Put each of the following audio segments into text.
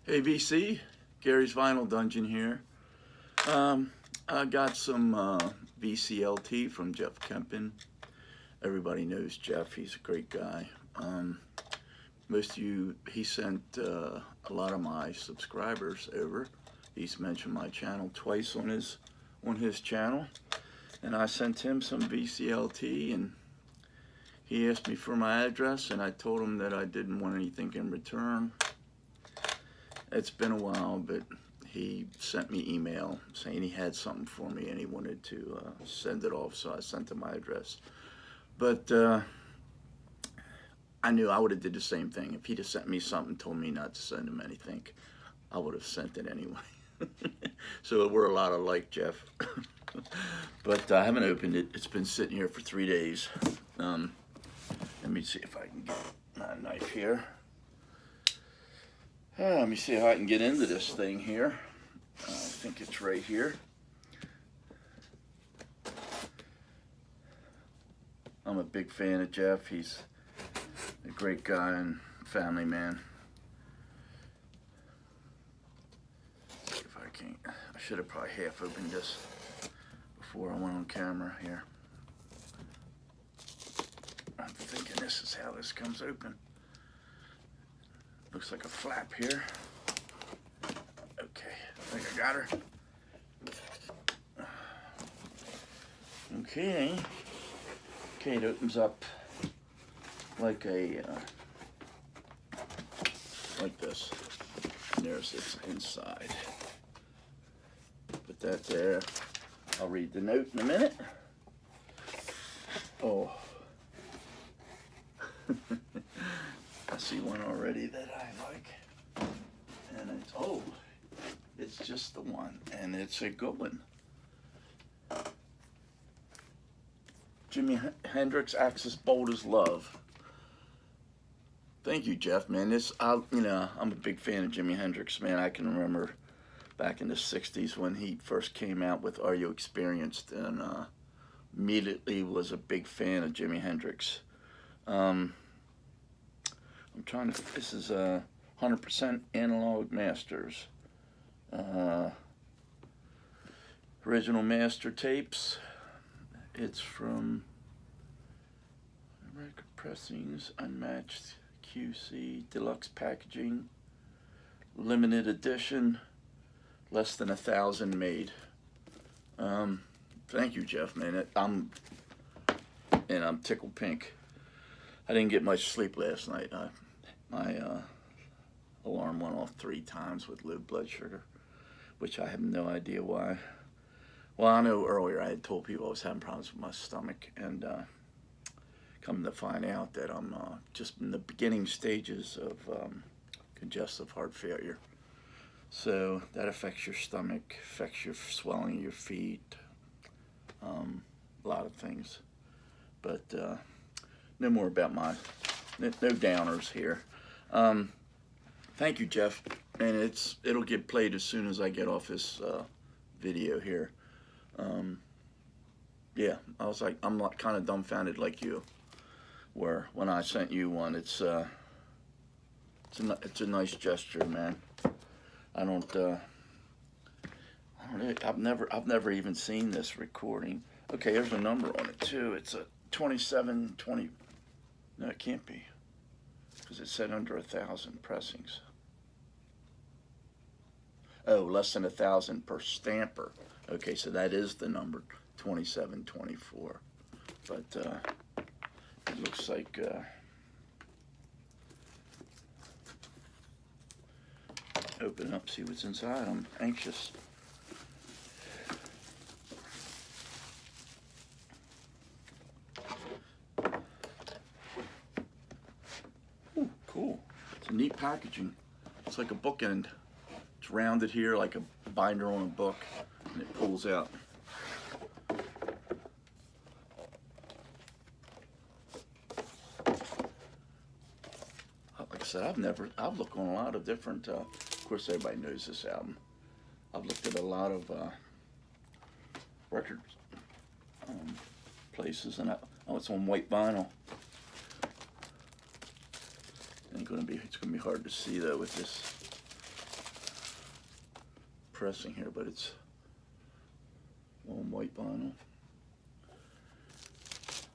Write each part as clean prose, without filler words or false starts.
Hey VC, Gary's Vinyl Dungeon here. I got some VCLT from Jeff Kempin. Everybody knows Jeff, he's a great guy. Most of you, he sent a lot of my subscribers over. He's mentioned my channel twice on his channel. And I sent him some VCLT, and he asked me for my address, and I told him that I didn't want anything in return. It's been a while, but he sent me email saying he had something for me and he wanted to send it off, so I sent him my address. But I knew I would have did the same thing. If he'd have sent me something and told me not to send him anything, I would have sent it anyway. So we're a lot alike, Jeff. But I haven't opened it. It's been sitting here for 3 days. Let me see if I can get my knife here. Let me see how I can get into this thing here. I think it's right here. I'm a big fan of Jeff. He's a great guy and family man. If I can't, I should have probably half opened this before I went on camera here. I'm thinking this is how this comes open. Looks like a flap here. Okay, I think I got her. Okay. Okay, it opens up like a, like this. And there's its inside. Put that there. I'll read the note in a minute. Oh. I see one already that I like, and it's just the one, and it's a good one. Jimi Hendrix, Axis Bold as Love. Thank you, Jeff, man. I'm a big fan of Jimi Hendrix, man. I can remember back in the 60s when he first came out with Are You Experienced, and immediately was a big fan of Jimi Hendrix. This is 100% analog masters. Original master tapes. It's from record pressings, unmatched QC, deluxe packaging, limited edition, less than 1,000 made. Thank you, Jeff, man. I'm tickled pink. I didn't get much sleep last night. My alarm went off 3 times with low blood sugar, which I have no idea why. Well, I know earlier I had told people I was having problems with my stomach, and come to find out that I'm just in the beginning stages of congestive heart failure. So that affects your stomach, affects your swelling of your feet, a lot of things. But no more about no downers here. Thank you, Jeff, and it'll get played as soon as I get off this video here. Yeah, I'm like kind of dumbfounded like you were when I sent you one. It's a nice gesture, man. I've never even seen this recording. Okay, there's a number on it too. It's a 2720. No, it can't be, because it said under 1,000 pressings. Oh, less than 1,000 per stamper. Okay, so that is the number, 2724. But it looks like open up, see what's inside. I'm anxious. Ooh, cool. It's a neat packaging. It's like a bookend. It's rounded here like a binder on a book, and it pulls out. Like I said, I've looked on a lot of different, of course everybody knows this album. I've looked at a lot of record places, and it's on white vinyl. It's gonna be hard to see though with this pressing here, but it's on white vinyl.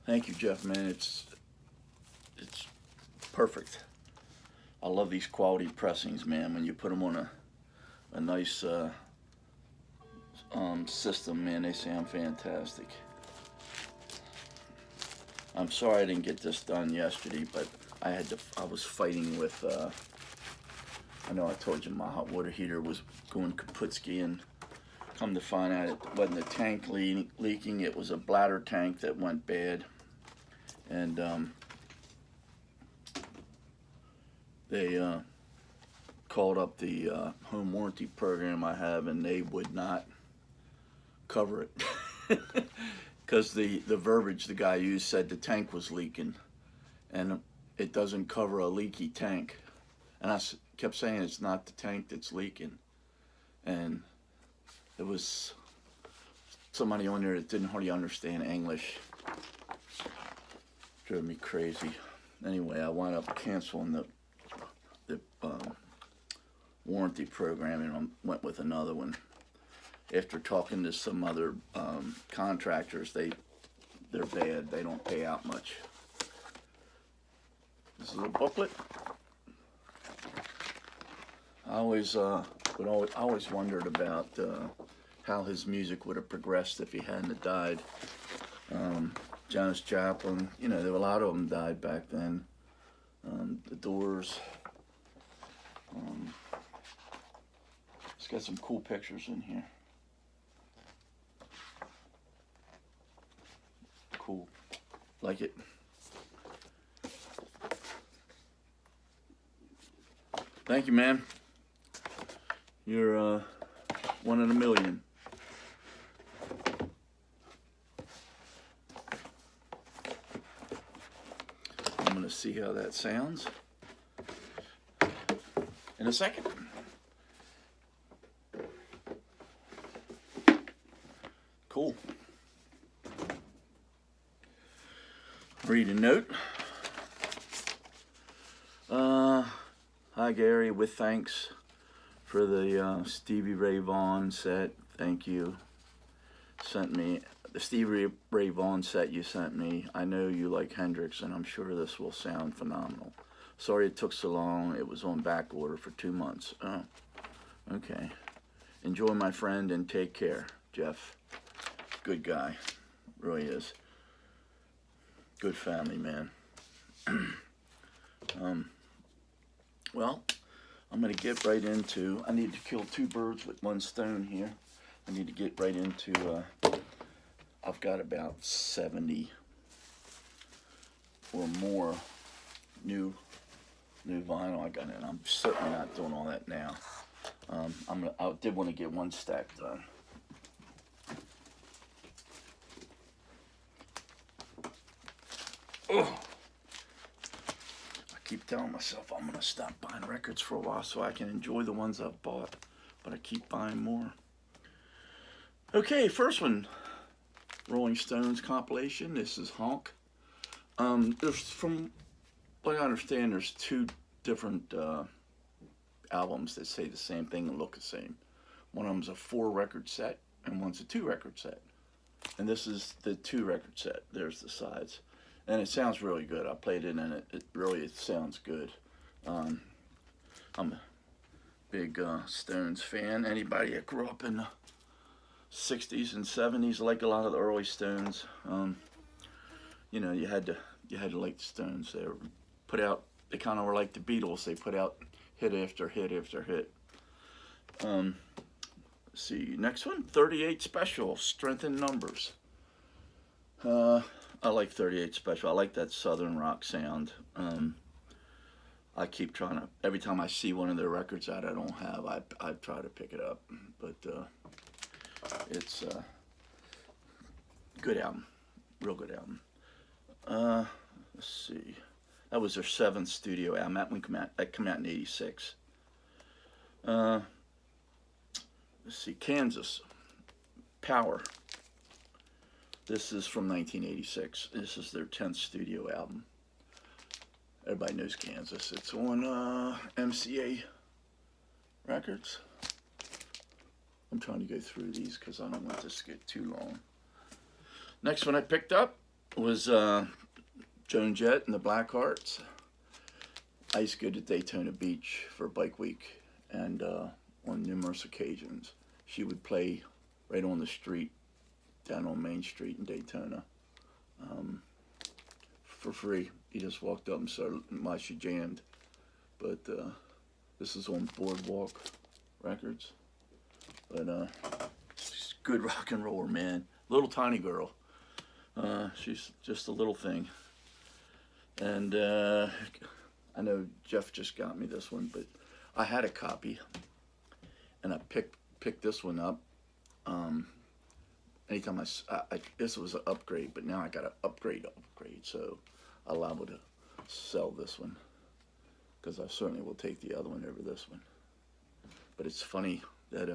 Thank you, Jeff, man. It's perfect. I love these quality pressings, man. When you put them on a nice system, man, they sound fantastic. I'm sorry I didn't get this done yesterday, but I was fighting with, I know I told you my hot water heater was going kaputski, and come to find out it wasn't a tank leaking, it was a bladder tank that went bad. And they called up the home warranty program I have, and they would not cover it. Because the verbiage the guy used said the tank was leaking, and it doesn't cover a leaky tank. And I kept saying it's not the tank that's leaking. And it was somebody on there that didn't hardly understand English. Drove me crazy. Anyway, I wound up canceling the warranty program, and I went with another one. After talking to some other contractors, they're bad. They don't pay out much. This is a booklet. I always wondered about how his music would have progressed if he hadn't have died. Janis Joplin, you know, there were a lot of them died back then. The Doors. It's got some cool pictures in here. Cool. Like it. Thank you, man. You're one in a million. I'm going to see how that sounds in a second. Cool. Read a note. Hi Gary, with thanks for the Stevie Ray Vaughan set. Thank you. Sent me the Stevie Ray Vaughan set you sent me. I know you like Hendrix, and I'm sure this will sound phenomenal. Sorry it took so long. It was on back order for 2 months. Oh, okay. Enjoy, my friend, and take care, Jeff. Good guy, really is. Good family, man. Well, I'm going to get right into, I need to kill 2 birds with 1 stone here. I need to get right into, I've got about 70 or more new vinyl I got in. I'm certainly not doing all that now. I did want to get 1 stack done. Oh. I keep telling myself I'm going to stop buying records for a while so I can enjoy the ones I've bought, but I keep buying more. Okay, first one, Rolling Stones compilation. This is Honk. There's, from what I understand, there's 2 different albums that say the same thing and look the same. One of them's a 4 record set and one's a 2 record set. And this is the 2 record set. There's the sides. And it sounds really good. I played it and it sounds good. I'm a big Stones fan. Anybody that grew up in the 60s and 70s, like a lot of the early Stones, you know, you had to like the Stones. They kind of were like the Beatles. They put out hit after hit after hit. Let's see, next one, 38 Special, Strength in Numbers. I like 38 Special. I like that Southern rock sound. I keep trying to, every time I see one of their records out I don't have, I try to pick it up. But it's a good album, real good album. Let's see, that was their 7th studio album. That came out in '86. Let's see, Kansas, Power. This is from 1986. This is their 10th studio album. Everybody knows Kansas. It's on MCA Records. I'm trying to go through these because I don't want this to get too long. Next one I picked up was Joan Jett and the Blackhearts. I used to go to Daytona Beach for Bike Week, and on numerous occasions, she would play right on the street, down on Main Street in Daytona, for free. You just walked up and started, why she jammed. But this is on Boardwalk Records. But she's a good rock and roller, man. Little tiny girl. She's just a little thing. And I know Jeff just got me this one, but I had a copy, and I picked this one up. Anytime this was an upgrade, but now I got an upgrade, so I'm liable to sell this one, because I certainly will take the other one over this one. But it's funny that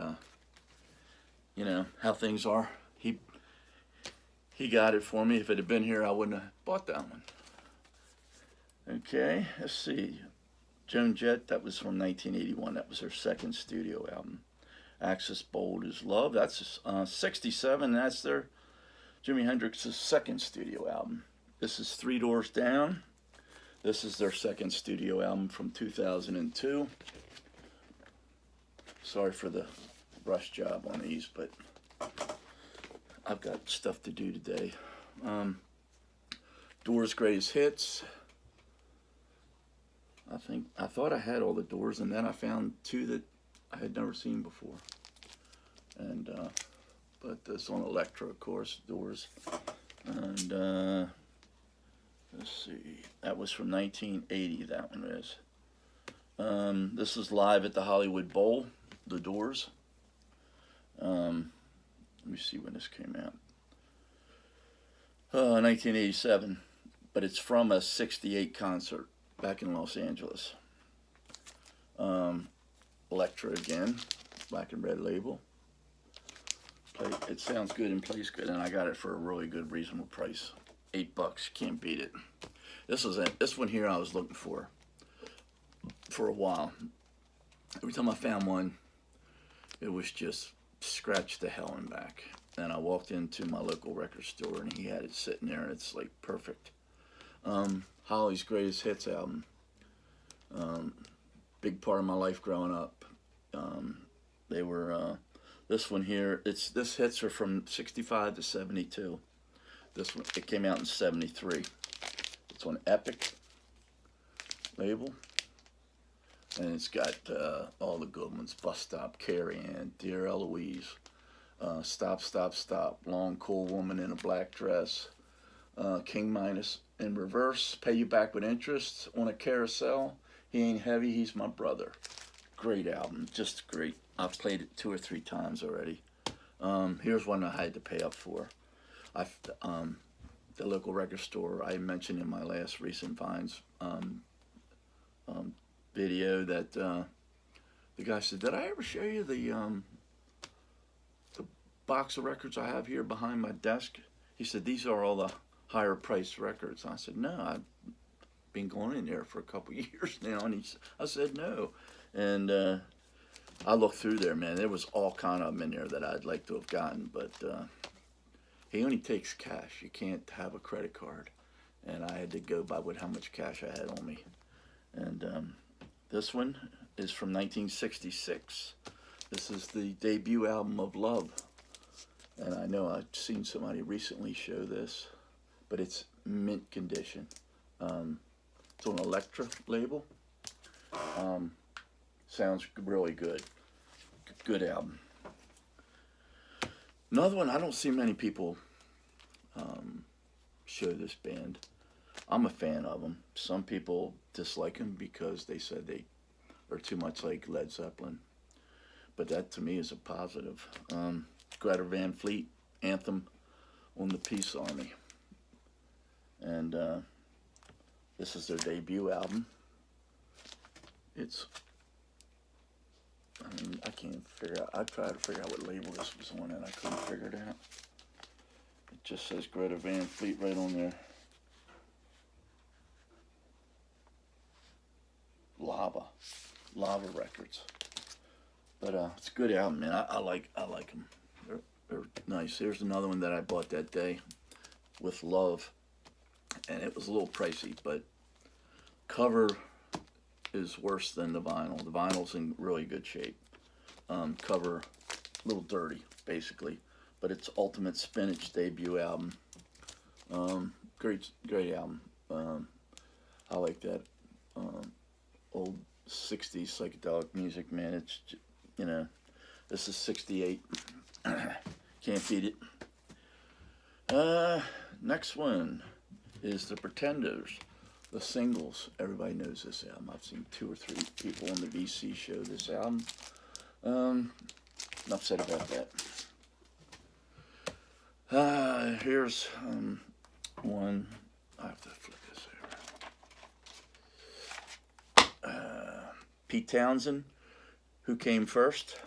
you know how things are. He got it for me. If it had been here, I wouldn't have bought that one. Okay, let's see. Joan Jett, that was from 1981. That was her second studio album. Axis Bold as Love, that's 67. That's their Jimi Hendrix's second studio album. This is Three Doors Down. This is their second studio album from 2002. Sorry for the rush job on these, but I've got stuff to do today. Doors Greatest Hits. I thought I had all the Doors, and then I found two that I had never seen before. And but this on Elektra, of course, Doors. And let's see, that was from 1980. That one is. This is Live at the Hollywood Bowl, the Doors. Let me see when this came out. 1987, but it's from a '68 concert back in Los Angeles. Elektra again, black and red label. It sounds good and plays good, and I got it for a really good, reasonable price. $8, can't beat it. This one here I was looking for a while. Every time I found one, it was just scratch the hell and back. And I walked into my local record store, and he had it sitting there, and it's like perfect. Holly's Greatest Hits album. Big part of my life growing up. They were this one here. This hits are from 65 to 72. This one, it came out in 73. It's on Epic label, and it's got all the good ones: Bus Stop, Carrie Ann, Dear Eloise, Stop, Stop, Stop, Long Cool Woman in a Black Dress, King Minus in Reverse, Pay You Back with Interest, On a Carousel, He Ain't Heavy, He's My Brother. Great album, just great. I've played it 2 or 3 times already. Here's one I had to pay up for. The local record store I mentioned in my last recent finds video that the guy said, "Did I ever show you the box of records I have here behind my desk?" He said, "These are all the higher priced records." I said, "No, I've been going in there for a couple years now." And I said, "No." And I looked through there, man. There was all kind of them in there that I'd like to have gotten, but he only takes cash. You can't have a credit card, and I had to go by how much cash I had on me. And this one is from 1966. This is the debut album of Love, and I know I've seen somebody recently show this, but it's mint condition. It's on Elektra label. Sounds really good. Good album. Another one, I don't see many people show this band. I'm a fan of them. Some people dislike them because they said they are too much like Led Zeppelin. But that to me is a positive. Greta Van Fleet, Anthem on the Peace Army. And this is their debut album. I can't figure out. I tried to figure out what label this was on, and I couldn't figure it out. It just says Greta Van Fleet right on there. Lava Records. But it's a good album, man. I like them. They're nice. Here's another one that I bought that day with love, and it was a little pricey, but cover is worse than the vinyl. The vinyl's in really good shape. Cover a little dirty, basically, but it's Ultimate Spinach debut album. Great album. I like that old '60s psychedelic music, man. It's, you know, this is '68. Can't beat it. Next one is The Pretenders, The Singles. Everybody knows this album. I've seen 2 or 3 people on the VC show this album. Enough said about that. Here's one. I have to flip this over. Pete Townsend, Who Came First.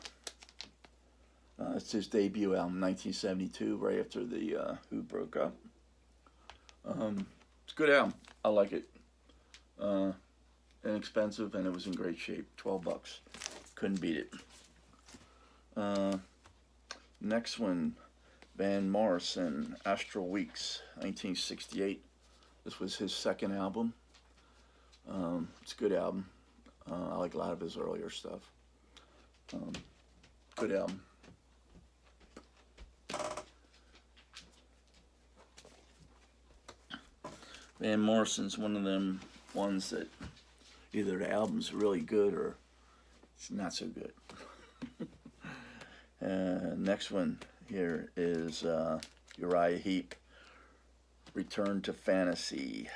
It's his debut album, 1972, right after the Who broke up. It's a good album. I like it. Inexpensive, and it was in great shape. $12. Couldn't beat it. Next one, Van Morrison, Astral Weeks, 1968. This was his second album. It's a good album. I like a lot of his earlier stuff. Good album. Van Morrison's one of them ones that either the album's really good or it's not so good. Next one here is Uriah Heep, Return to Fantasy.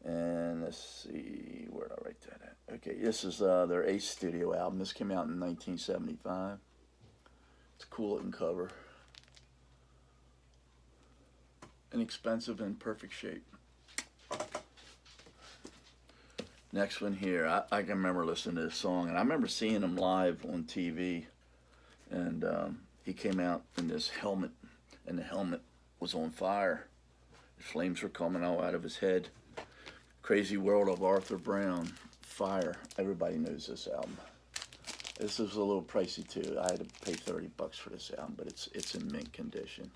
And let's see, where did I write that at? Okay, this is their 8th studio album. This came out in 1975. It's a cool looking cover. Inexpensive and perfect shape. Next one here, I can remember listening to this song, and I remember seeing him live on TV, and he came out in this helmet, and the helmet was on fire. The flames were coming all out of his head. Crazy World of Arthur Brown, Fire. Everybody knows this album. This was a little pricey too. I had to pay $30 for this album, but it's in mint condition.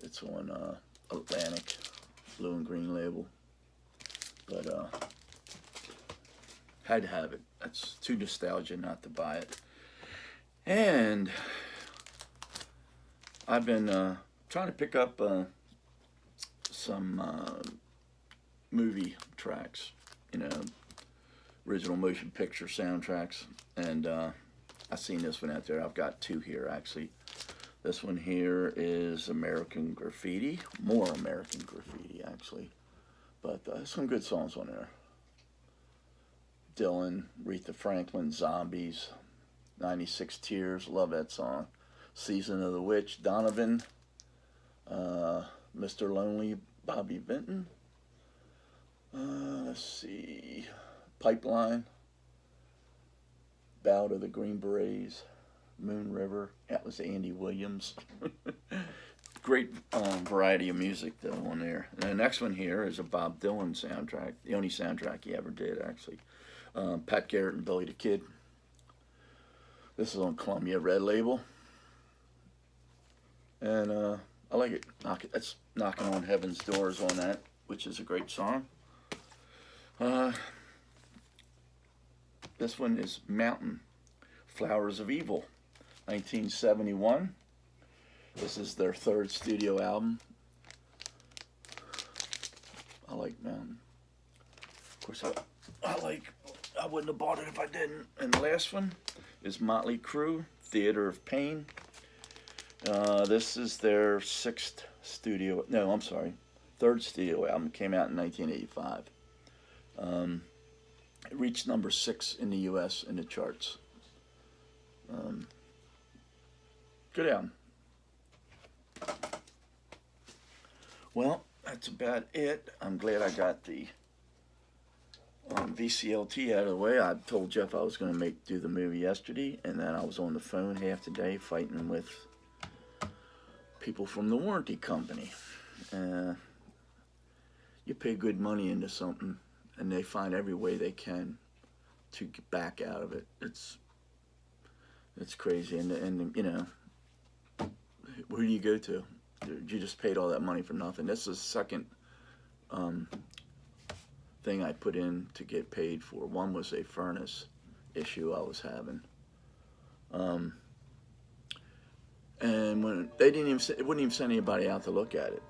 It's on Atlantic, blue and green label, but had to have it. That's too nostalgia not to buy it. And I've been trying to pick up some movie tracks, original motion picture soundtracks, and I seen this one out there. I've got 2 here actually. This one here is American Graffiti, more American Graffiti actually, but some good songs on there. Dylan, Aretha Franklin, Zombies, 96 Tears, love that song. Season of the Witch, Donovan, Mr. Lonely, Bobby Vinton. Let's see, Pipeline, Bow to the Green Berets, Moon River. That was Andy Williams. Great variety of music though on there. And the next one here is a Bob Dylan soundtrack, the only soundtrack he ever did actually. Pat Garrett and Billy the Kid. This is on Columbia Red Label, and I like it. That's Knocking on Heaven's Doors on that, which is a great song. This one is Mountain, Flowers of Evil, 1971. This is their 3rd studio album. I like Mountain. Of course, I wouldn't have bought it if I didn't. And the last one is Motley Crue, Theater of Pain. This is their 3rd studio album. Came out in 1985. It reached number 6 in the U.S. in the charts. Good album. Well, that's about it. I'm glad I got the VCLT out of the way. I told Jeff I was going to do the movie yesterday, and then I was on the phone half the day fighting with people from the warranty company. You pay good money into something, and they find every way they can to get back out of it. It's It's crazy. And you know, who do you go to? You just paid all that money for nothing. This is the second thing I put in to get paid for. One was a furnace issue I was having. And when they didn't even, it wouldn't even send anybody out to look at it.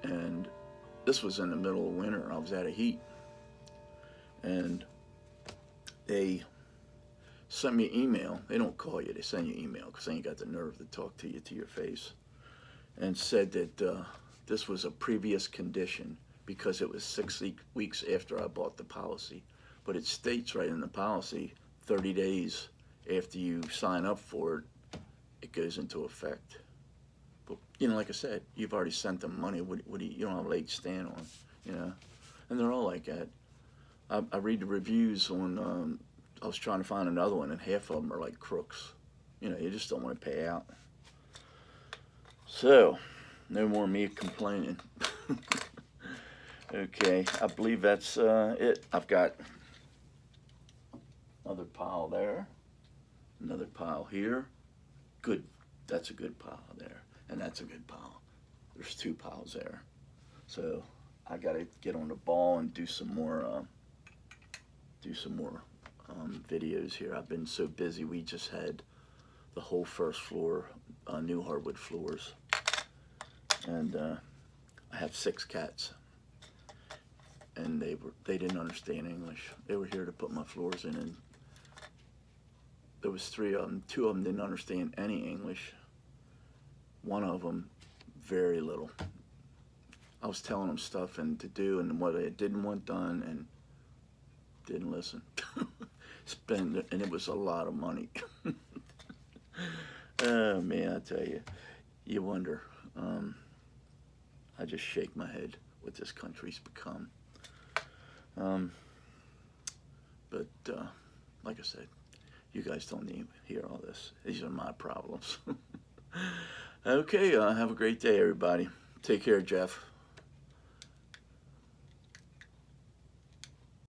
And this was in the middle of winter. I was out of heat. And they sent me an email. They don't call you. They send you an email because they ain't got the nerve to talk to you to your face. And said that this was a previous condition because it was 6 weeks after I bought the policy. But it states right in the policy, 30 days after you sign up for it, it goes into effect. But, you know, like I said, you've already sent them money. What do you don't have a leg to stand on, you know? And they're all like that. I read the reviews on, I was trying to find another one, and half of them are like crooks. You know, you just don't want to pay out. So, no more me complaining. Okay, I believe that's it. I've got another pile there, another pile here. Good, that's a good pile there, and that's a good pile. There's 2 piles there. So I gotta get on the ball and do some more videos here. I've been so busy. We just had the whole first floor, new hardwood floors, and I have 6 cats. And they didn't understand English. They were here to put my floors in, and there was 3 of them. 2 of them didn't understand any English. One of them, very little. I was telling them stuff and to do and what I didn't want done, and didn't listen. And it was a lot of money. Oh man, I tell you, you wonder. I just shake my head what this country's become. But like I said, you guys don't need to hear all this. These are my problems. Okay, have a great day, everybody. Take care, Jeff.